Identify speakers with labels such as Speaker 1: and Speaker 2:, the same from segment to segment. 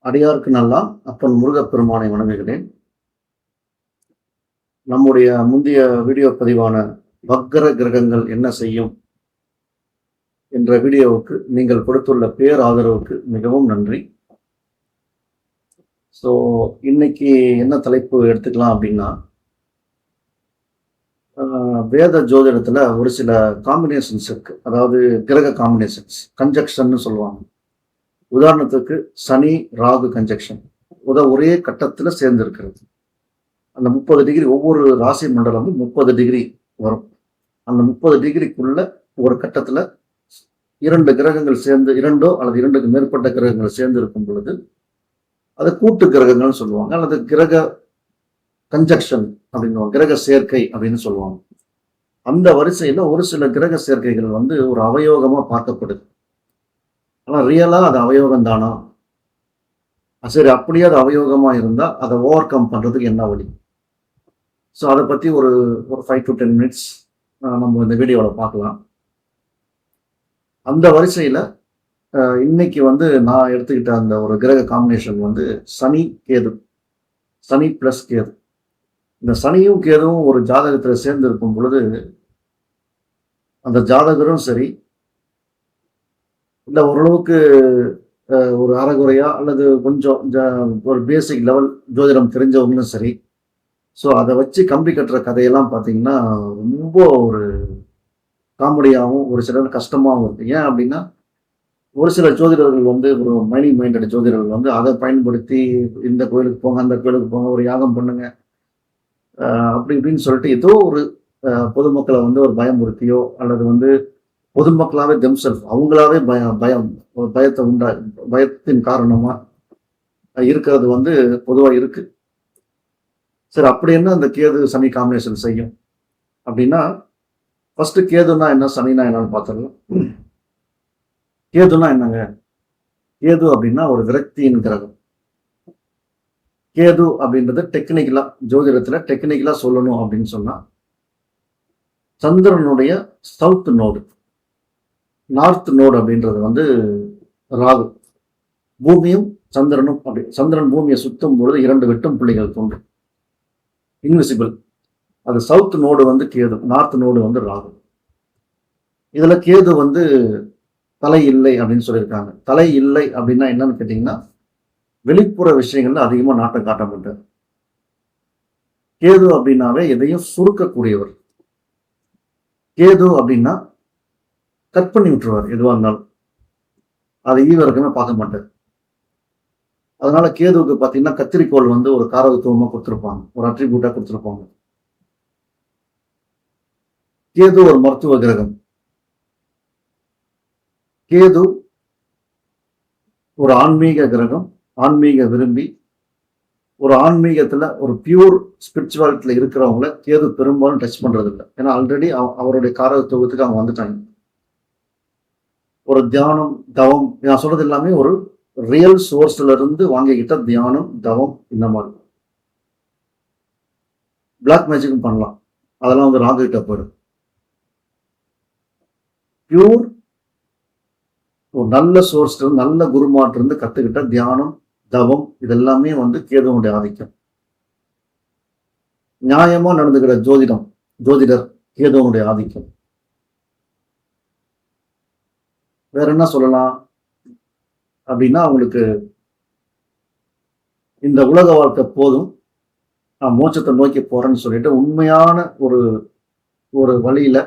Speaker 1: அடியார்க்கு நல்லான் அப்பன் முருகப்பெருமானை வணங்குகிறேன். நம்முடைய முந்தைய வீடியோ பதிவான வக்கர கிரகங்கள் என்ன செய்யும் என்ற வீடியோவுக்கு நீங்கள் கொடுத்துள்ள பேராதரவுக்கு மிகவும் நன்றி. ஸோ இன்னைக்கு என்ன தலைப்பு எடுத்துக்கலாம் அப்படின்னா, வேத ஜோதிடத்துல ஒரு சில காம்பினேஷன்ஸ் இருக்கு. அதாவது கிரக காம்பினேஷன்ஸ், கன்ஜக்ஷன் சொல்லுவாங்க. உதாரணத்துக்கு சனி ராகு கன்ஜக்ஷன் ஒரே கட்டத்துல சேர்ந்து இருக்கிறது. அந்த 30 டிகிரி, ஒவ்வொரு ராசி மண்டலமும் 30 டிகிரி வரும். அந்த 30 டிகிரிக்குள்ள ஒரு கட்டத்துல 2 கிரகங்கள் சேர்ந்து, 2 அல்லது 2க்கு மேற்பட்ட கிரகங்கள் சேர்ந்து இருக்கும் பொழுது அது கூட்டு கிரகங்கள்னு சொல்லுவாங்க, அல்லது கிரக கன்ஜக்ஷன் அப்படின்னு, கிரக சேர்க்கை அப்படின்னு சொல்லுவாங்க. அந்த வரிசையில ஒரு சில கிரக சேர்க்கைகள் ஒரு அவயோகமா பார்க்கப்படுது. ஆனா ரியலா அது அவயோகம் தானா? சரி, அப்படியே அது அவயோகமா இருந்தா அதை ஓவர் கம் பண்றதுக்கு என்ன வழி? ஸோ அதை பத்தி ஒரு 5 to 10 minutes நம்ம இந்த வீடியோவில் பார்க்கலாம். அந்த வரிசையில இன்னைக்கு நான் எடுத்துக்கிட்ட அந்த ஒரு கிரக காம்பினேஷன் சனி கேது, சனி பிளஸ் கேது. இந்த சனியும் கேதுவும் ஒரு ஜாதகத்துல சேர்ந்து இருக்கும் பொழுது அந்த ஜாதகரும் சரி, இல்லை ஓரளவுக்கு ஒரு அறகுறையா அல்லது கொஞ்சம் ஒரு பேசிக் லெவல் ஜோதிடம் தெரிஞ்சவங்களும் சரி, ஸோ அதை வச்சு கம்பி கட்டுற கதையெல்லாம் பார்த்தீங்கன்னா ரொம்ப ஒரு காமெடியாகவும் ஒரு சிலர் கஷ்டமாகவும் இருக்கு. ஏன் அப்படின்னா, ஒரு சில ஜோதிடர்கள் ஒரு மணி மைண்டட் ஜோதிடர்கள் அதை பயன்படுத்தி இந்த கோயிலுக்கு போங்க, அந்த கோயிலுக்கு போங்க, ஒரு யாகம் பண்ணுங்க, அப்படி இப்படின்னு சொல்லிட்டு ஏதோ ஒரு பொதுமக்களை ஒரு பயமுறுத்தியோ அல்லது பொதுமக்களாவே தெம்செல்ஃப் அவங்களாவே பயத்தின் காரணமா இருக்கிறது பொதுவா இருக்கு. சரி, அப்படி என்ன அந்த கேது சனி காம்பினேஷன் செய்யும் அப்படின்னா, ஃபர்ஸ்ட் கேதுன்னா என்ன, சனினா என்னன்னு பார்த்துடலாம். கேதுன்னா என்னங்க? கேது அப்படின்னா ஒரு விரக்தியின் கிரகம். கேது அப்படின்றது டெக்னிக்கலா, ஜோதிடத்துல டெக்னிக்கலா சொல்லணும் அப்படின்னு சொன்னா, சந்திரனுடைய சவுத் நோடு, நார்த் நோடு அப்படின்றது ராகு. பூமியும் சந்திரனும் அப்படி, சந்திரன் பூமியை சுத்தும் பொழுது 2 வெட்டும் புள்ளிகள் தோன்றும், இன்விசிபிள். அது south node Ketu, north node Rahu. இதுல கேது தலை இல்லை அப்படின்னு சொல்லியிருக்காங்க. தலை இல்லை அப்படின்னா என்னன்னு கேட்டீங்கன்னா, வெளிப்புற விஷயங்கள்ல அதிகமா நாட்டம் காட்ட மாட்டார். கேது அப்படின்னாவே எதையும் சுருக்கக்கூடியவர். கேது அப்படின்னா கட் பண்ணி விட்டுருவார் எதுவா இருந்தாலும், அதை ஈவரக்கமே பார்க்க மாட்டார். அதனால கேதுவுக்கு பார்த்தீங்கன்னா கத்திரிக்கோள் ஒரு காரகத்துவமா கொடுத்துருப்பாங்க, ஒரு அட்ரிபியூட்டா கொடுத்துருப்பாங்க. கேது ஒரு மருத்துவ கிரகம். கேது ஒரு ஆன்மீக கிரகம், ஆன்மீக விரும்பி, ஒரு ஆன்மீகத்துல ஒரு பியூர் ஸ்பிரிச்சுவாலிட்டியில இருக்கிறவங்கள கேது பெரும்பாலும் டச் பண்றது இல்லை. ஏன்னா ஆல்ரெடி அவருடைய காரகத்துவத்துக்கு அவங்க வந்துட்டாங்க. ஒரு தியானம், தவம், நான் சொல்றது எல்லாமே ஒரு ரியல் சோர்ஸ்ல இருந்து வாங்கிக்கிட்ட தியானம், தவம், இந்த மாதிரி. பிளாக் மேஜிக்கும் பண்ணலாம், அதெல்லாம் ராகு கிட்ட போயிடும். பியூர் ஒரு நல்ல சோர்ஸ், நல்ல குருமாட்டு இருந்து கத்துக்கிட்ட தியானம், தவம், இதெல்லாமே கேதுவனுடைய ஆதிக்கம். நியாயமா நடந்துக்கிற ஜோதிடர் கேதுவனுடைய ஆதிக்கம். வேற என்ன சொல்லலாம் அப்படின்னா, அவங்களுக்கு இந்த உலக வாழ்க்கை போதும், நான் மோட்சத்தை நோக்கி போறேன்னு சொல்லிட்டு உண்மையான ஒரு வழியில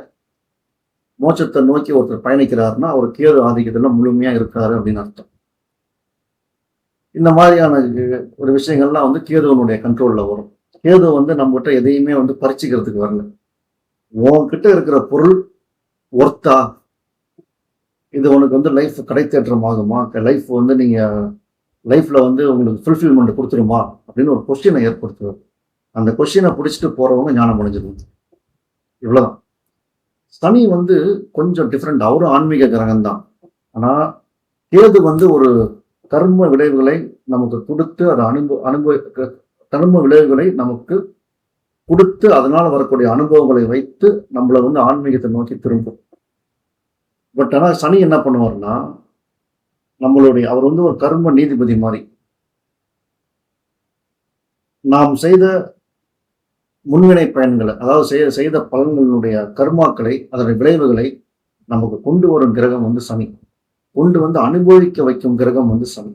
Speaker 1: மோட்சத்தை நோக்கி ஒருத்தர் பயணிக்கிறாருன்னா அவர் கேது ஆதிக்கத்துல முழுமையா இருக்காரு அப்படின்னு அர்த்தம். இந்த மாதிரியான ஒரு விஷயங்கள்லாம் கேதுவனுடைய கண்ட்ரோல்ல வரும். கேது நம்மகிட்ட எதையுமே பறிச்சுக்கிறதுக்கு வரல. உன்கிட்ட இருக்கிற பொருள் ஒர்த்தா, இது உனக்கு லைஃப் கிடைத்தேற்றம் ஆகுமா, லைஃப் நீங்க லைஃப்ல உங்களுக்கு ஃபுல்ஃபில்மெண்ட் கொடுத்துருமா அப்படின்னு ஒரு கொஸ்டினை ஏற்படுத்துவார். அந்த கொஸ்டினை பிடிச்சிட்டு போறவங்க ஞானம் அடைஞ்சிருவாங்க. இவ்வளவுதான். சனி கொஞ்சம் டிஃப்ரெண்ட், அவரும் ஆன்மீக கிரகம் தான். ஆனா கேது ஒரு கர்ம விளைவுகளை நமக்கு கொடுத்து, அதை கர்ம விளைவுகளை நமக்கு கொடுத்து, அதனால வரக்கூடிய அனுபவங்களை வைத்து நம்மளை ஆன்மீகத்தை நோக்கி திரும்பும். பட் ஆனா சனி என்ன பண்ணுவார்னா, நம்மளுடைய அவர் ஒரு கர்ம நீதிபதி மாதிரி. நாம் செய்த முன்வினை பயன்களை, அதாவது செய்த பலன்களினுடைய கர்மாக்களை, அதனுடைய விளைவுகளை நமக்கு கொண்டு வரும் கிரகம் வந்து சனி. கொண்டு வந்து அனுபவிக்க வைக்கும் கிரகம் வந்து சனி.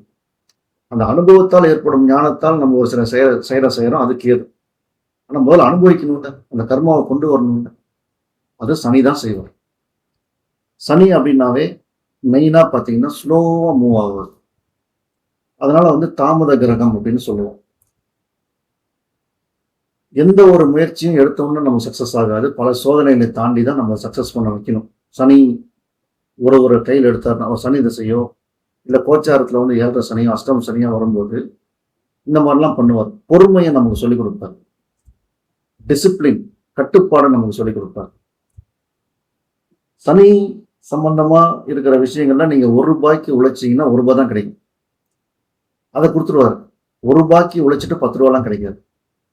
Speaker 1: அந்த அனுபவத்தால் ஏற்படும் ஞானத்தால் நம்ம ஒரு சில செய்யறோம், அது கேது. ஆனா முதல்ல அனுபவிக்கணும்ல, அந்த கர்மாவை கொண்டு வரணும்ல, அது சனி தான் செய்வார். சனி அப்படின்னாவே மெயினா பார்த்தீங்கன்னா ஸ்லோவா மூவ் ஆகுது. அதனால வந்து தாமத கிரகம் அப்படின்னு சொல்லுவோம். எந்த ஒரு முயற்சியும் எடுத்தோம்னா நம்ம சக்சஸ் ஆகாது. பல சோதனைகளை தாண்டி தான் நம்ம சக்சஸ் பண்ண வைக்கணும். சனி ஒரு கையில் எடுத்தாருன்னா, ஒரு சனி திசையோ இல்லை கோச்சாரத்தில் வந்து 7 சனியோ அஷ்டம சனியோ வரும்போது இந்த மாதிரிலாம் பண்ணுவார். பொறுமையை நமக்கு சொல்லிக் கொடுப்பார். டிசிப்ளின், கட்டுப்பாடை நமக்கு சொல்லிக் கொடுப்பார். சனி சம்பந்தமா இருக்கிற விஷயங்கள்ல நீங்க ₹1 உழைச்சீங்கன்னா ₹1 தான் கிடைக்கும். அதை கொடுத்துருவாரு. ₹1 உழைச்சிட்டு ₹10 கிடைக்காது.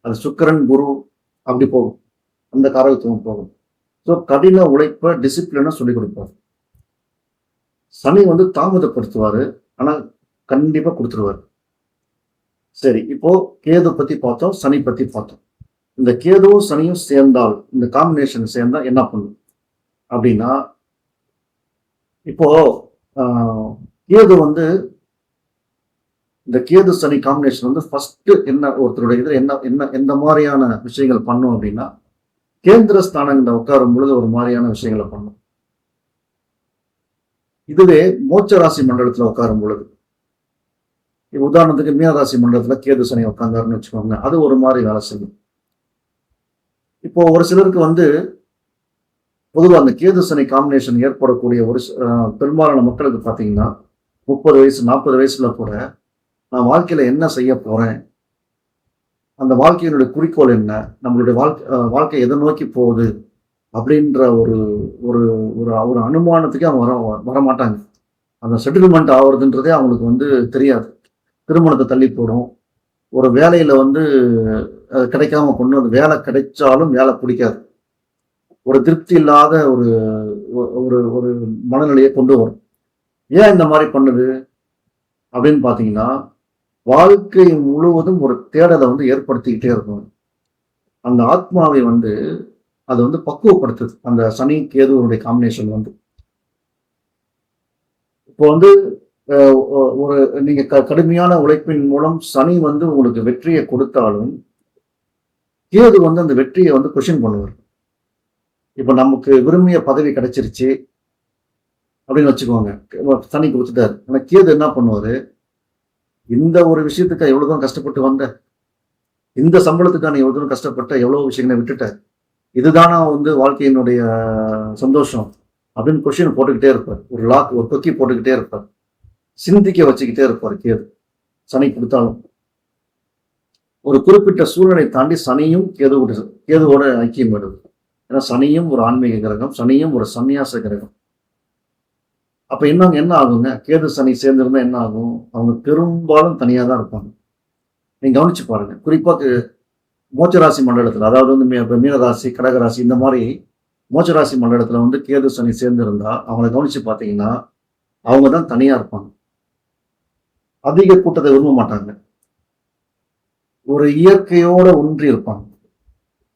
Speaker 1: அது சுக்கிரன், குரு அப்படி போகும். அந்த காரகத்துவம் போகும். ஸோ கடின உழைப்ப, டிசிப்ளினை சொல்லிக் கொடுப்பார். சனி வந்து தாமதப்படுத்துவாரு. ஆனா கண்டிப்பா கொடுத்துருவாரு. சரி, இப்போ கேது பத்தி பார்த்தோம், சனி பத்தி பார்த்தோம். இந்த கேதுவும் சனியும் சேர்ந்தால், இந்த காம்பினேஷன் சேர்ந்தா என்ன பண்ணும் அப்படின்னா, இப்போ கேது வந்து இந்த கேது சனி காம்பினேஷன் வந்து ஃபர்ஸ்ட் என்ன ஒருத்தருடைய இது என்ன என்ன எந்த மாதிரியான விஷயங்கள் பண்ணும் அப்படின்னா, கேந்திர ஸ்தானங்களை உட்காரும் பொழுது ஒரு மாதிரியான விஷயங்களை பண்ணும். இதுவே மோட்ச ராசி மண்டலத்துல உட்காரும் பொழுது, உதாரணத்துக்கு மீனராசி மண்டலத்துல கேது சனி உட்கார்ந்தாருன்னு வச்சுக்கோங்க, அது ஒரு மாதிரி வேலை செய்யும். இப்போ ஒரு சிலருக்கு வந்து பொதுவாக அந்த கேது சனி காம்பினேஷன் ஏற்படக்கூடிய ஒரு பெரும்பாலான மக்களுக்கு பார்த்தீங்கன்னா 30 வயசு 40 வயசுல கூட நான் வாழ்க்கையில என்ன செய்ய போறேன், அந்த வாழ்க்கையினுடைய குறிக்கோள் என்ன, நம்மளுடைய வாழ்க்கை எதை நோக்கி போகுது அப்படின்ற ஒரு ஒரு ஒரு அனுமானத்துக்கே அவங்க வரமாட்டாங்க. அந்த செட்டில்மெண்ட் ஆகுறதுன்றதே அவங்களுக்கு வந்து தெரியாது. திருமணத்தை தள்ளி போடும். ஒரு வேலையில வந்து கிடைக்காம கொண்டு வந்து, வேலை கிடைச்சாலும் வேலை பிடிக்காது. ஒரு திருப்தி இல்லாத ஒரு ஒரு ஒரு மனநிலையை கொண்டு வரும். ஏன் இந்த மாதிரி பண்ணுது அப்படின்னு பார்த்தீங்கன்னா, வாழ்க்கை முழுவதும் ஒரு தேடலை வந்து ஏற்படுத்திக்கிட்டே இருக்கும். அந்த ஆத்மாவை வந்து அது வந்து பக்குவப்படுத்துது. அந்த சனி கேதுவனுடைய காம்பினேஷன் வந்து இப்போ வந்து ஒரு நீங்க கடுமையான உழைப்பின் மூலம் சனி வந்து உங்களுக்கு வெற்றியை கொடுத்தாலும், கேது வந்து அந்த வெற்றியை வந்து கொஸ்டின் பண்ணுவார். இப்ப நமக்கு விரும்பிய பதவி கிடைச்சிருச்சு அப்படின்னு வச்சுக்கோங்க, சனி கொடுத்துட்டாரு. ஆனா கேது என்ன பண்ணுவாரு, இந்த ஒரு விஷயத்துக்கு எவ்வளவு தூரம் கஷ்டப்பட்டு வந்த, இந்த சம்பளத்துக்கான எவ்வளவு தூரம் கஷ்டப்பட்ட, எவ்வளவு விஷயங்களை விட்டுட்ட, இதுதானா வந்து வாழ்க்கையினுடைய சந்தோஷம் அப்படின்னு கொஸ்டின் போட்டுக்கிட்டே இருப்பார். ஒரு கொக்கி போட்டுக்கிட்டே இருப்பார். சிந்திக்க வச்சுக்கிட்டே இருப்பார் கேது, சனி கொடுத்தாலும். ஒரு குறிப்பிட்ட சூழ்நிலை தாண்டி சனியும் கேதுவோட ஐக்கியம் வருது. ஏன்னா சனியும் ஒரு ஆன்மீக கிரகம், சனியும் ஒரு சன்னியாச கிரகம். அப்ப என்ன ஆகுங்க, கேது சனி சேர்ந்திருந்தா என்ன ஆகும், அவங்க பெரும்பாலும் தனியா தான் இருப்பாங்க. நீங்க கவனிச்சு பாருங்க. குறிப்பா மோட்சராசி மண்டலத்துல, அதாவது வந்து மீனராசி, கடகராசி, இந்த மாதிரி மோட்சராசி மண்டலத்துல வந்து கேது சனி சேர்ந்திருந்தா அவங்கள கவனிச்சு பார்த்தீங்கன்னா அவங்க தான் தனியா இருப்பாங்க. அதிக கூட்டத்தை விரும்ப மாட்டாங்க. ஒரு இயற்கையோட ஒன்றி இருப்பாங்க.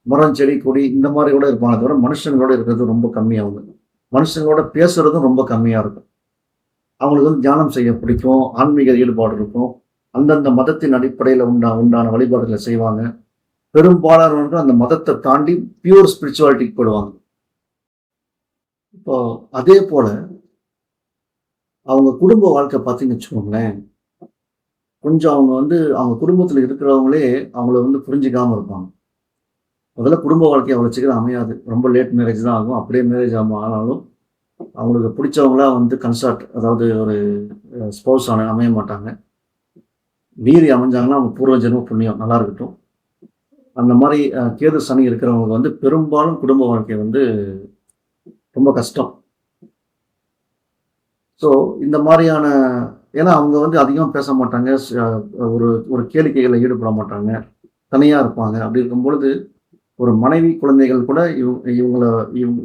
Speaker 1: மரம், செடி, கொடி இந்த மாதிரி கூட இருப்பாங்க. தவிர மனுஷங்களோட இருக்கிறது ரொம்ப கம்மியாகும். மனுஷங்களோட பேசுறதும் ரொம்ப கம்மியா இருக்கும். அவங்களுக்கு வந்து தியானம் செய்ய பிடிக்கும், ஆன்மீக ஈடுபாடு இருக்கும். அந்தந்த மதத்தின் அடிப்படையில் உண்டான வழிபாடுகளை செய்வாங்க. பெரும்பாலானவர்கள் அந்த மதத்தை தாண்டி பியூர் ஸ்பிரிச்சுவாலிட்டிக்கு போயிடுவாங்க. இப்போ அதே போல அவங்க குடும்ப வாழ்க்கை பார்த்தீங்கன்னு வச்சுக்கோங்களேன், கொஞ்சம் அவங்க வந்து அவங்க குடும்பத்தில் இருக்கிறவங்களே அவங்கள வந்து புரிஞ்சிக்காம இருப்பாங்க. முதல்ல குடும்ப வாழ்க்கையை அவ்வளோ சீக்கிரம் அமையாது. ரொம்ப லேட் மேரேஜ் தான் ஆகும். அப்படியே மேரேஜ் ஆனாலும் அவங்களுக்கு பிடிச்சவங்களா வந்து அதாவது ஒரு ஸ்பௌஸ் அமைய மாட்டாங்க. மீறி அமைஞ்சாங்கன்னா அவங்க பூர்வ ஜென்ம புண்ணியம் நல்லா இருக்கட்டும். அந்த மாதிரி கேது சனி இருக்கிறவங்க வந்து பெரும்பாலும் குடும்ப வாழ்க்கை வந்து ரொம்ப கஷ்டம். ஸோ இந்த மாதிரியான, ஏன்னா அவங்க வந்து அதிகமாக பேச மாட்டாங்க, ஒரு ஒரு கேளிக்கைகளில் ஈடுபட மாட்டாங்க, தனியாக இருப்பாங்க. அப்படி இருக்கும் பொழுது ஒரு மனைவி, குழந்தைகள் கூட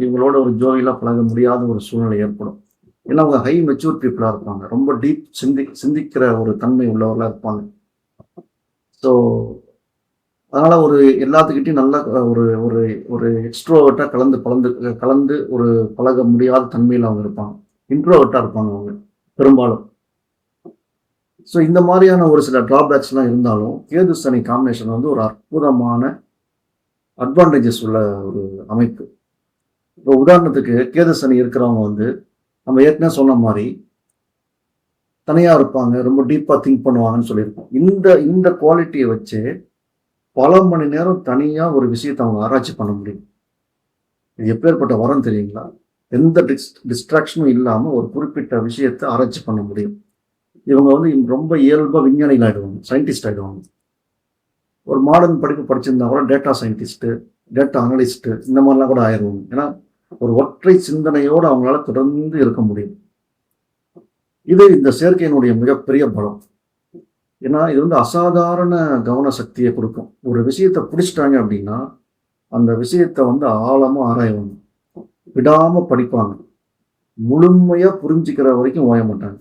Speaker 1: இவங்களோட ஒரு ஜோவியலாக பழக முடியாத ஒரு சூழ்நிலை ஏற்படும். ஏன்னா அவங்க ஹை மெச்சூர் பீப்புளாக இருப்பாங்க. ரொம்ப டீப் சிந்திக்கிற ஒரு தன்மை உள்ளவர்களாக இருப்பாங்க. ஸோ அதனால ஒரு எல்லாத்துக்கிட்டையும் நல்லா ஒரு ஒரு ஒரு எக்ஸ்ட்ரோவர்ட்டா கலந்து ஒரு பழக முடியாத தன்மையில் அவங்க இருப்பாங்க. இன்ட்ரோவர்ட்டா இருப்பாங்க அவங்க பெரும்பாலும். ஸோ இந்த மாதிரியான ஒரு சில டிராபேக்ஸ்லாம் இருந்தாலும் கேது சனி காம்பினேஷன் வந்து ஒரு அற்புதமான அட்வான்டேஜஸ் உள்ள ஒரு அமைப்பு. இப்போ உதாரணத்துக்கு கேது சனி இருக்கிறவங்க வந்து நம்ம ஏற்கனவே சொன்ன மாதிரி தனியா இருப்பாங்க, ரொம்ப டீப்பா திங்க் பண்ணுவாங்கன்னு சொல்லியிருக்கோம். இந்த இந்த குவாலிட்டியை வச்சு பல மணி நேரம் தனியா ஒரு விஷயத்தை அவங்க ஆராய்ச்சி பண்ண முடியும். இது எப்பேற்பட்ட வரம் தெரியுங்களா? எந்த டிஸ்ட்ராக்ஷனும் இல்லாம ஒரு குறிப்பிட்ட விஷயத்தை ஆராய்ச்சி பண்ண முடியும். இவங்க வந்து ரொம்ப இயல்பா விஞ்ஞானிகள் ஆயிடுவாங்க, சயின்டிஸ்ட் ஆயிடுவாங்க. ஒரு மாடர்ன் படிப்பு படிச்சிருந்தா கூட டேட்டா சயின்டிஸ்ட்டு, டேட்டா அனலிஸ்ட்டு இந்த மாதிரிலாம் கூட ஆயிடுவாங்க. ஏன்னா ஒரு ஒற்றை சிந்தனையோடு அவங்களால தொடர்ந்து இருக்க முடியும். இது இந்த சேர்க்கையினுடைய மிகப்பெரிய பலம். ஏன்னா இது வந்து அசாதாரண கவன சக்தியை கொடுக்கும். ஒரு விஷயத்தை பிடிச்சிட்டாங்க அப்படின்னா அந்த விஷயத்தை வந்து ஆழமா ஆராய்வாங்க, விடாம படிப்பாங்க, முழுமையா புரிஞ்சுக்கிற வரைக்கும் ஓய மாட்டாங்க.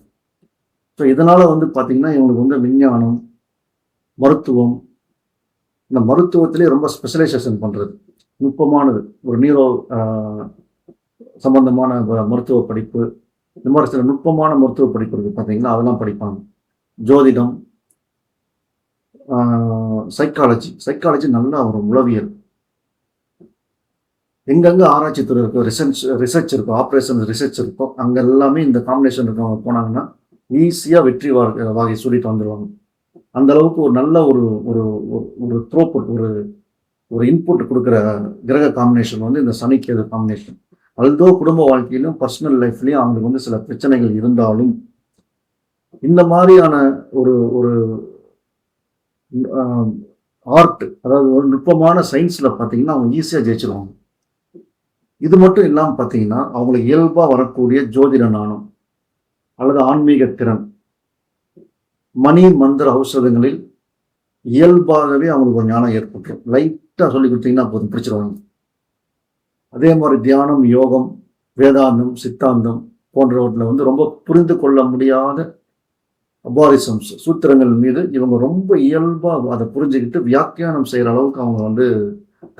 Speaker 1: ஸோ இதனால வந்து பார்த்தீங்கன்னா இவங்களுக்கு வந்து விஞ்ஞானம், மருத்துவம், இந்த மருத்துவத்திலே ரொம்ப ஸ்பெஷலைசேஷன் பண்றது நுட்பமானது. ஒரு நியூரோ சம்பந்தமான மருத்துவ படிப்பு, இந்த மாதிரி சில நுட்பமான மருத்துவ படிப்பு இருக்கு பார்த்தீங்கன்னா, அதெல்லாம் படிப்பாங்க. ஜோதிடம், சைக்காலஜி நல்லா ஒரு உளவியல். எங்கெங்க ஆராய்ச்சி துறை இருக்கோ, ரிசர்ச் இருக்கும், ஆப்ரேஷன் ரிசர்ச் இருக்கும், அங்க எல்லாமே இந்த காம்பினேஷன் இருக்கவங்க போனாங்கன்னா ஈஸியா வெற்றி வாகை சொல்லிட்டு வந்துடுவாங்க. அந்த அளவுக்கு ஒரு நல்ல ஒரு ஒரு ஒரு த்ரோபுட், ஒரு இன்புட் கொடுக்குற கிரக காம்பினேஷன் வந்து இந்த சனிக்கேது காம்பினேஷன். அல்தோ குடும்ப வாழ்க்கையிலும் பர்சனல் லைஃப்லயும் அவங்களுக்கு வந்து சில பிரச்சனைகள் இருந்தாலும் இந்த மாதிரியான ஒரு ஒரு ஆர்ட், அதாவது ஒரு நுட்பமான சயின்ஸ்ல பார்த்தீங்கன்னா அவங்க ஈஸியாக ஜெயிச்சிருவாங்க. இது மட்டும் இல்லாமல் பார்த்தீங்கன்னா அவங்களுக்கு இயல்பா வரக்கூடிய ஜோதிட ஞானம் அல்லது ஆன்மீக திறன், மணி மந்திர ஔஷதங்களில் இயல்பாகவே அவங்களுக்கு ஒரு ஞானம் ஏற்பட்டுரும். லைட்டாக சொல்லி கொடுத்தீங்கன்னா போதும், பிடிச்சிருவாங்க. அதே மாதிரி தியானம், யோகம், வேதாந்தம், சித்தாந்தம் போன்றவற்றில் வந்து ரொம்ப புரிந்து கொள்ள முடியாத அபாரிசம்ஸ், சூத்திரங்கள் மீது இவங்க ரொம்ப இயல்பா அதை புரிஞ்சுக்கிட்டு வியாக்கியானம் செய்யற அளவுக்கு அவங்க வந்து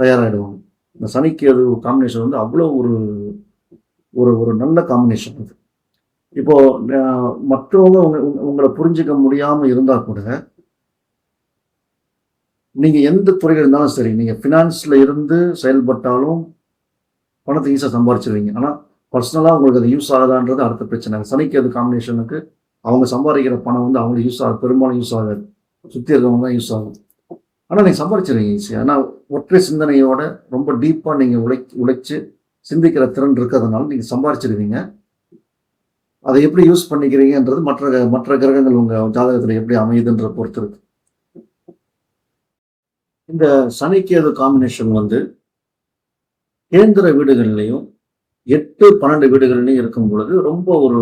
Speaker 1: தயாராகிடுவாங்க. இந்த சனிக்கேது காம்பினேஷன் வந்து அவ்வளோ ஒரு ஒரு ஒரு நல்ல காம்பினேஷன் அது. இப்போ மற்றவங்க உங்களை புரிஞ்சுக்க முடியாம இருந்தா கூட நீங்க எந்த துறையில் இருந்தாலும் சரி, நீங்க பினான்ஸ்ல இருந்து செயல்பட்டாலும் பணத்தை ஈஸியாக சம்பாரிச்சிருவீங்க. ஆனால் பர்சனலாக உங்களுக்கு அது யூஸ் ஆகுதான்றது அடுத்த பிரச்சனை. சனிக்கேது காம்பினேஷனுக்கு அவங்க சம்பாதிக்கிற பணம் வந்து அவங்களுக்கு யூஸ் ஆகுது, பெரும்பாலும் யூஸ் ஆகாது, சுற்றி இருக்கவங்க தான் யூஸ் ஆகும். ஆனால் நீங்கள் சம்பாரிச்சிருவீங்க ஈஸியாக. ஆனால் ஒற்றை சிந்தனையோட ரொம்ப டீப்பாக நீங்கள் உழைச்சு சிந்திக்கிற திறன் இருக்கிறதுனால நீங்கள் சம்பாரிச்சிருவீங்க. அதை எப்படி யூஸ் பண்ணிக்கிறீங்கன்றது மற்ற கிரகங்கள் உங்கள் ஜாதகத்தில் எப்படி அமையுதுன்ற பொறுத்து இருக்கு. இந்த சனிக்கேது காம்பினேஷன் வந்து கேந்திர வீடுகள்லையும் 8-12 வீடுகள்லையும் இருக்கும் பொழுது ரொம்ப ஒரு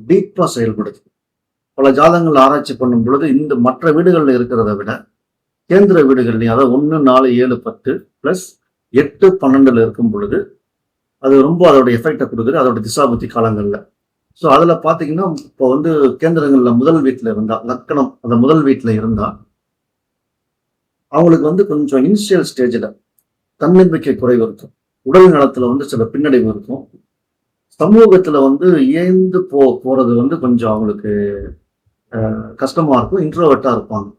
Speaker 1: டீப்பா செயல்படுது. பல ஜாதகங்கள் ஆராய்ச்சி பண்ணும் பொழுது இந்த மற்ற வீடுகளில் இருக்கிறத விட கேந்திர வீடுகள்லையும், அதாவது 1, 4, 7, 10 + 8, 12 இருக்கும் பொழுது அது ரொம்ப அதோட எஃபெக்டை கொடுக்குது அதோட திசாபுத்தி காலங்கள்ல. ஸோ அதுல பாத்தீங்கன்னா இப்போ வந்து கேந்திரங்கள்ல முதல் வீட்டுல இருந்தா, லக்கணம் அந்த முதல் வீட்டுல இருந்தா அவங்களுக்கு வந்து கொஞ்சம் இனிஷியல் ஸ்டேஜில் தன்னம்பிக்கை குறைவு இருக்கும், உடல் நலத்துல வந்து சில பின்னடைவு இருக்கும், சமூகத்துல வந்து ஏந்து போறது வந்து கொஞ்சம் அவங்களுக்கு கஷ்டமா இருக்கும், இன்ட்ரோவர்ட்டா இருப்பாங்க.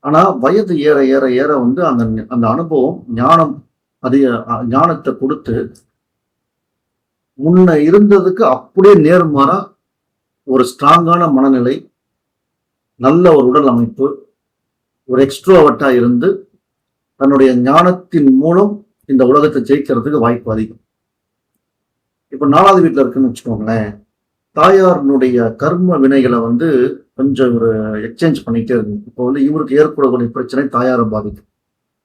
Speaker 1: ஆனா வயது ஏற ஏற ஏற வந்து அந்த அந்த அனுபவம் ஞானத்தை கொடுத்து முன்ன இருந்ததுக்கு அப்படியே நேர்மாறா ஒரு ஸ்ட்ராங்கான மனநிலை, நல்ல ஒரு உடல் அமைப்பு, ஒரு எக்ஸ்ட்ரோவர்ட்டா இருந்து தன்னுடைய ஞானத்தின் மூலம் இந்த உலகத்தை ஜெயிக்கிறதுக்கு வாய்ப்பு அதிகம். இப்ப 4வது வீட்டுல இருக்குன்னு வச்சுக்கோங்களேன், தாயாரினுடைய கர்ம வினைகளை வந்து கொஞ்சம் ஒரு எக்ஸ்சேஞ்ச் பண்ணிட்டே இருக்கும். இப்போ வந்து இவருக்கு ஏற்படக்கூடிய பிரச்சனை தாயாரை பாதிக்கும்,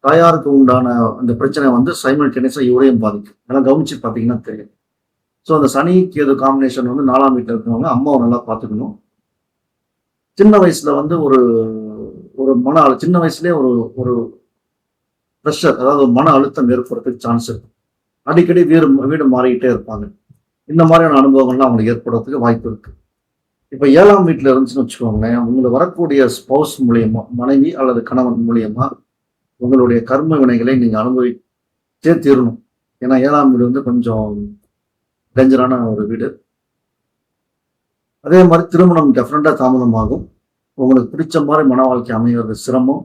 Speaker 1: தாயாருக்கு உண்டான அந்த பிரச்சனை வந்து சைமல்டேனியஸா இவரையும் பாதிக்கும். அதெல்லாம் கவனிச்சு பார்த்தீங்கன்னா தெரியும். ஸோ அந்த சனி கேது காம்பினேஷன் வந்து 4ஆம் வீட்டில் இருக்கிறவங்க அம்மாவை நல்லா பார்த்துக்கணும். சின்ன வயசுல வந்து ஒரு ஒரு சின்ன வயசுலேயே ஒரு ஒரு ப்ரெஷர், அதாவது மன அழுத்தம் ஏற்படுறதுக்கு சான்ஸ் இருக்கு. அடிக்கடி வீடு மாறிக்கிட்டே இருப்பாங்க. இந்த மாதிரியான அனுபவங்கள்லாம் அவங்களுக்கு ஏற்படுறதுக்கு வாய்ப்பு இருக்கு. இப்போ 7ஆம் வீட்டில் இருந்துச்சுன்னு வச்சுக்கோங்களேன், உங்களுக்கு வரக்கூடிய ஸ்பௌஸ் மூலியமா, மனைவி அல்லது கணவன் மூலியமா உங்களுடைய கர்ம வினைகளை நீங்க அனுபவிச்சே தீரணும். ஏன்னா 7ஆம் வீடு வந்து கொஞ்சம் டேஞ்சரான ஒரு வீடு. அதே மாதிரி திருமணம் டெஃபினட்டா தாமதமாகும். உங்களுக்கு பிடிச்ச மாதிரி மன வாழ்க்கை அமைகிறது சிரமம்.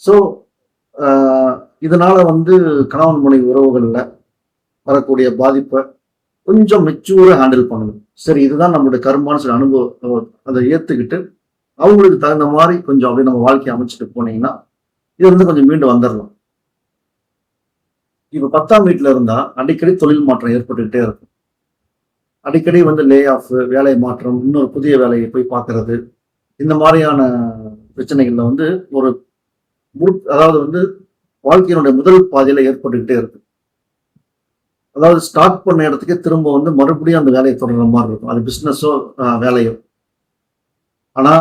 Speaker 1: ஸோ இதனால வந்து கணவன் மனைவி உறவுகள்ல வரக்கூடிய பாதிப்பை கொஞ்சம் மெச்சூரா ஹேண்டில் பண்ணணும். சரி, இதுதான் நம்மளுடைய கர்மான்னு சொல்லி அனுபவம் அதை ஏத்துக்கிட்டு அவங்களுக்கு தகுந்த மாதிரி கொஞ்சம் அப்படியே நம்ம வாழ்க்கையை அமைச்சிட்டு போனீங்கன்னா இது வந்து கொஞ்சம் மீண்டு வந்துடலாம். இப்ப 10ஆம் வீட்டுல இருந்தா அடிக்கடி தொழில் மாற்றம் ஏற்பட்டுக்கிட்டே இருக்கும். அடிக்கடி வந்து லே ஆஃப், வேலை மாற்றம், இன்னொரு புதிய வேலையை போய் பார்க்கறது, இந்த மாதிரியான பிரச்சனைகள்ல வந்து ஒரு அதாவது வந்து வாழ்க்கையினுடைய முதல் பாதையில ஏற்பட்டுக்கிட்டே இருக்கு. அதாவது ஸ்டார்ட் பண்ண இடத்துக்கே திரும்ப வந்து மறுபடியும் அந்த வேலையை தொடர்ற மாதிரி இருக்கும். அது பிசினஸோ வேலையோ. ஆனா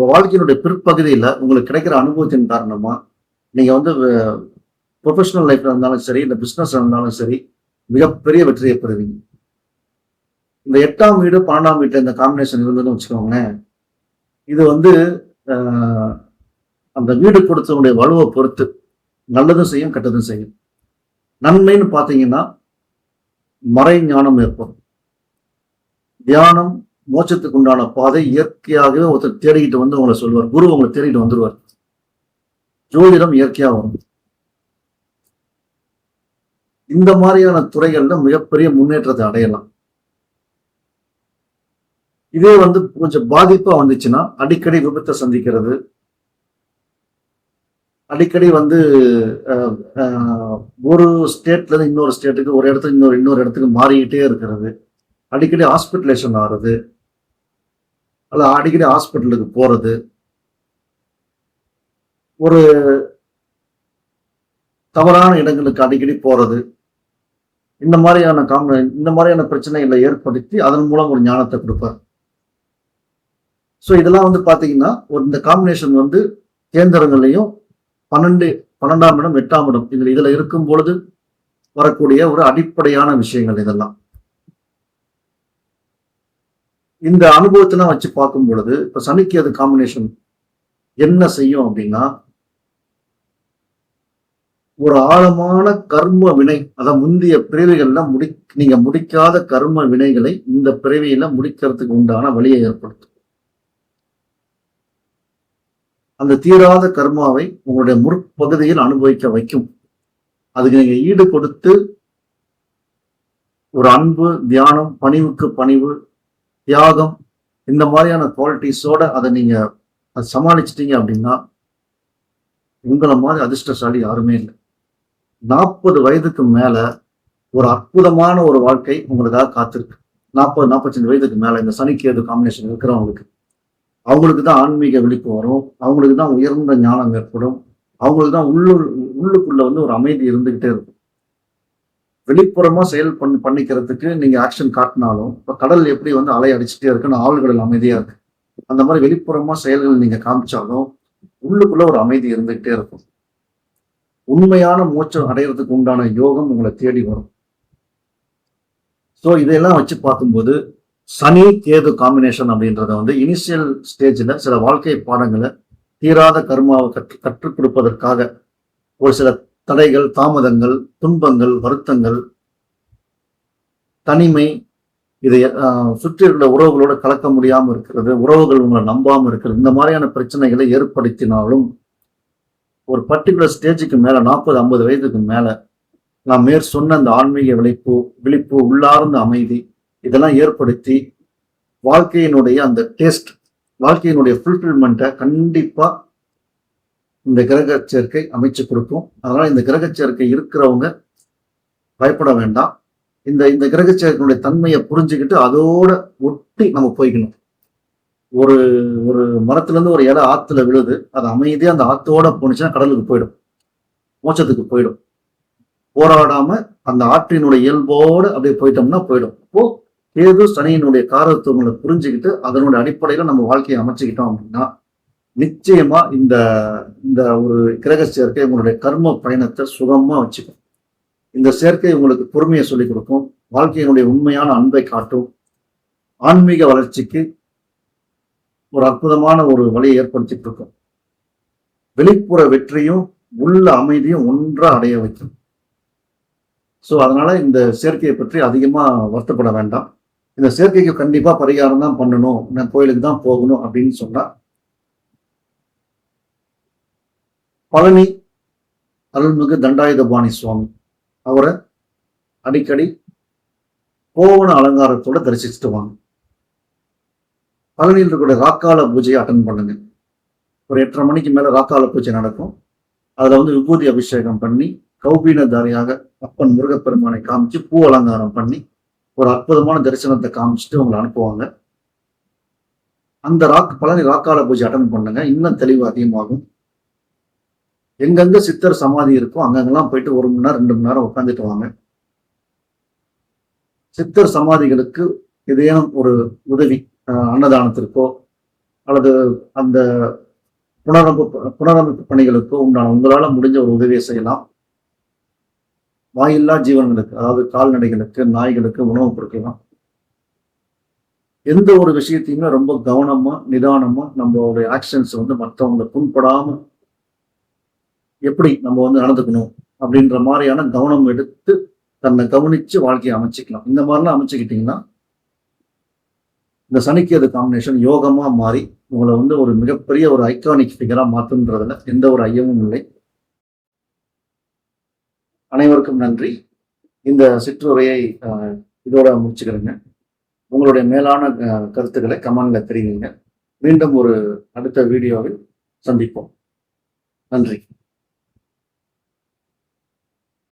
Speaker 1: வாழ்க்கையினுடைய பிற்பகுதியில உங்களுக்கு கிடைக்கிற அனுபவத்தின் காரணமா நீங்க வந்து ப்ரொஃபஷனல் லைஃப்ல இருந்தாலும் சரி, இந்த பிசினஸ் இருந்தாலும் சரி, மிகப்பெரிய வெற்றியை பெறுவீங்க. இந்த 8ஆம் வீடு 12ஆம் வீட்டுல இந்த காம்பினேஷன் இருந்ததுன்னு வச்சுக்கோங்களேன், இது வந்து அந்த வீடு கொடுத்தவனுடைய வலுவை பொறுத்து நல்லதும் செய்யும், கெட்டதும் செய்யும். நன்மைன்னு பாத்தீங்கன்னா மறை ஞானம் ஏற்படும். தியானம், மோட்சத்துக்கு உண்டான பாதை இயற்கையாகவே ஒருத்தர் தேடிக்கிட்டு வந்து உங்களை சொல்லுவார். குரு உங்களை தேடிட்டு வந்துருவார். ஜோதிடம் இயற்கையா வரும். இந்த மாதிரியான துறைகள்ல மிகப்பெரிய முன்னேற்றத்தை அடையலாம். இதே வந்து கொஞ்சம் பாதிப்பா வந்துச்சுன்னா அடிக்கடி விபத்தை சந்திக்கிறது, அடிக்கடி வந்து ஒரு ஸ்டேட்ல இருந்து இன்னொரு ஸ்டேட்டுக்கு, ஒரு இடத்துக்கு இன்னொரு இடத்துக்கு மாறிக்கிட்டே இருக்கிறது, அடிக்கடி ஹாஸ்பிட்டலேஷன் ஆகுறது, அல்ல அடிக்கடி ஹாஸ்பிட்டலுக்கு போறது, ஒரு தவறான இடங்களுக்கு அடிக்கடி போறது, இந்த மாதிரியான பிரச்சனைகளை ஏற்படுத்தி அதன் மூலம் ஒரு ஞானத்தை கொடுப்பார். ஸோ இதெல்லாம் வந்து பாத்தீங்கன்னா இந்த காம்பினேஷன் வந்து கேந்திரங்கள்லையும் 12ஆம் இடம் 8ஆம் இடம் இதுல இருக்கும் பொழுது வரக்கூடிய ஒரு அடிப்படையான விஷயங்கள் இதெல்லாம். இந்த அனுபவத்தெல்லாம் வச்சு பார்க்கும் பொழுது இப்ப சனிக்கு அது காம்பினேஷன் என்ன செய்யும் அப்படின்னா, ஒரு ஆழமான கர்ம வினை, அதாவது முந்தைய பிறவிகள்ல நீங்க முடிக்காத கர்ம வினைகளை இந்த பிறவியில முடிக்கிறதுக்கு உண்டான வழியை ஏற்படுத்தும். அந்த தீராத கர்மாவை உங்களுடைய முற்பகுதியில் அனுபவிக்க வைக்கும். அதுக்கு நீங்க ஈடு கொடுத்து ஒரு அன்பு, தியானம், பணிவுக்கு பணிவு, தியாகம், இந்த மாதிரியான குவாலிட்டிஸோட அதை நீங்க சமாளிச்சிட்டீங்க அப்படின்னா உங்களை மாதிரி அதிர்ஷ்டசாலி யாருமே இல்லை. 40 வயதுக்கு மேல ஒரு அற்புதமான ஒரு வாழ்க்கை உங்களுக்காக காத்திருக்கு. 40-45 வயதுக்கு மேல இந்த சனிக்கேது காம்பினேஷன் இருக்கிறவங்களுக்கு அவங்களுக்கு தான் ஆன்மீக விழிப்பு வரும், அவங்களுக்கு தான் உயர்ந்த ஞானம் ஏற்படும், அவங்களுக்கு தான் உள்ளுக்குள்ள வந்து ஒரு அமைதி இருந்துகிட்டே இருக்கும். வெளிப்புறமா செயல் பண்ணிக்கிறதுக்கு நீங்க ஆக்ஷன் காட்டினாலும், இப்ப கடல் எப்படி வந்து அலை அடிச்சுட்டே இருக்குன்னு ஆழ்கடல் அமைதியா இருக்கு, அந்த மாதிரி வெளிப்புறமா செயல்கள் நீங்க காமிச்சாலும் உள்ளுக்குள்ள ஒரு அமைதி இருந்துகிட்டே இருக்கும். உண்மையான மோட்சம் அடையிறதுக்கு உண்டான யோகம் உங்களை தேடி வரும். ஸோ இதெல்லாம் வச்சு பார்க்கும்போது சனி கேது காம்பினேஷன் அப்படின்றத வந்து இனிஷியல் ஸ்டேஜ்ல சில வாழ்க்கை பாடங்களை தீராத கர்மாவை கற்றுக் கொடுப்பதற்காக ஒரு சில தடைகள், தாமதங்கள், துன்பங்கள், வருத்தங்கள், தனிமை, இதை சுற்றி இருக்கிற உறவுகளோட கலக்க முடியாம இருக்கிறது, உறவுகள் உங்களை நம்பாம இருக்கிறது, இந்த மாதிரியான பிரச்சனைகளை ஏற்படுத்தினாலும் ஒரு பர்டிகுலர் ஸ்டேஜுக்கு மேல 40-50 வயதுக்கு மேல நான் சொன்ன அந்த ஆன்மீக விழிப்பு, உள்ளார்ந்த அமைதி, இதெல்லாம் ஏற்படுத்தி வாழ்க்கையினுடைய அந்த டேஸ்ட், வாழ்க்கையினுடைய ஃபுல்ஃபில்மெண்ட்டை கண்டிப்பா இந்த கிரக சேர்க்கை அமைச்சு கொடுக்கும். அதனால இந்த கிரக சேர்க்கை இருக்கிறவங்க பயப்பட வேண்டாம். இந்த கிரக சேர்க்கையினுடைய தன்மையை புரிஞ்சுக்கிட்டு அதோட ஒட்டி நம்ம போய்க்கணும். ஒரு ஒரு மரத்துல இருந்து ஒரு இலை ஆத்துல விழுது, அது அமைதியா அந்த ஆத்தோட போனுச்சுன்னா கடலுக்கு போயிடும், மோட்சத்துக்கு போயிடும். போராடாம அந்த ஆற்றினுடைய இயல்போடு அப்படியே போயிட்டோம்னா போயிடும். அப்போ கேது சனியினுடைய காரத்துவங்களை புரிஞ்சுக்கிட்டு அதனுடைய அடிப்படையில நம்ம வாழ்க்கையை அமைச்சுக்கிட்டோம் அப்படின்னா நிச்சயமா இந்த ஒரு கிரக சேர்க்கை உங்களுடைய கர்ம பயணத்தை சுகமா வச்சுக்கும். இந்த சேர்க்கை உங்களுக்கு பொறுமையை சொல்லிக் கொடுக்கும், வாழ்க்கையினுடைய உண்மையான அன்பை காட்டும், ஆன்மீக வளர்ச்சிக்கு ஒரு அற்புதமான ஒரு வழியை ஏற்படுத்திட்டு இருக்கும். வெளிப்புற வெற்றியும் உள்ள அமைதியும் ஒன்றா அடைய வைக்கும். ஸோ அதனால இந்த சேர்க்கையை பற்றி அதிகமா வருத்தப்பட வேண்டாம். இந்த சேர்க்கைக்கு கண்டிப்பா பரிகாரம் தான் பண்ணணும், நான் கோயிலுக்கு தான் போகணும் அப்படின்னு சொன்னா, பழனி அருள்மிகு தண்டாயுதபாணி சுவாமி அவரை அடிக்கடி கோவண அலங்காரத்தோட தரிசிச்சுட்டு வாங்க. பழனியில் இருக்கக்கூடிய ராக்கால பூஜையை அட்டன் பண்ணுங்க. ஒரு 8:30 மணிக்கு மேல ராக்கால பூஜை நடக்கும். அதுல விபூதி அபிஷேகம் பண்ணி கௌபீனதாரியாக அப்பன் முருகப்பெருமானை காமிச்சு பூ அலங்காரம் பண்ணி ஒரு அற்புதமான தரிசனத்தை காமிச்சுட்டு உங்களை அனுப்புவாங்க. அந்த பழனி ராக்கால பூஜை அட்டன் பண்ணுங்க, இன்னும் தெளிவு அதிகமாகும். எங்கெங்க சித்தர் சமாதி இருக்கோ அங்கங்கெல்லாம் போயிட்டு 1 மணி நேரம் 2 மணி நேரம் உட்காந்துட்டு வாங்க. சித்தர் சமாதிகளுக்கு ஏதேனும் ஒரு உதவி, அன்னதானத்திற்கோ அல்லது அந்த புனரமைப்பு பணிகளுக்கோ உண்டான உங்களால முடிஞ்ச ஒரு உதவியை செய்யலாம். வாயில்லா ஜீவன்களுக்கு, அதாவது கால்நடைகளுக்கு, நாய்களுக்கு உணவு கொடுக்கலாம். எந்த ஒரு விஷயத்தையுமே ரொம்ப கவனமா நிதானமா நம்மளுடைய ஆக்ஷன்ஸ் மற்றவங்களை புண்படாம எப்படி நம்ம நடந்துக்கணும் அப்படின்ற மாதிரியான கவனம் எடுத்து தன்னை கவனிச்சு வாழ்க்கையை அமைச்சுக்கலாம். இந்த மாதிரிலாம் அமைச்சுக்கிட்டீங்கன்னா இந்த சனிக்கேது காம்பினேஷன் யோகமா மாறி உங்களை ஒரு மிகப்பெரிய ஒரு ஐகானிக் ஃபிகரா மாற்றுன்றதுல எந்த ஒரு ஐயமும் இல்லை. அனைவருக்கும் நன்றி. இந்த சிற்றுரையை இதோட முடிச்சுக்கிறேங்க. உங்களுடைய மேலான கருத்துக்களை கமெண்ட்ல தெரிவிங்க. மீண்டும் ஒரு அடுத்த வீடியோவில் சந்திப்போம். நன்றி.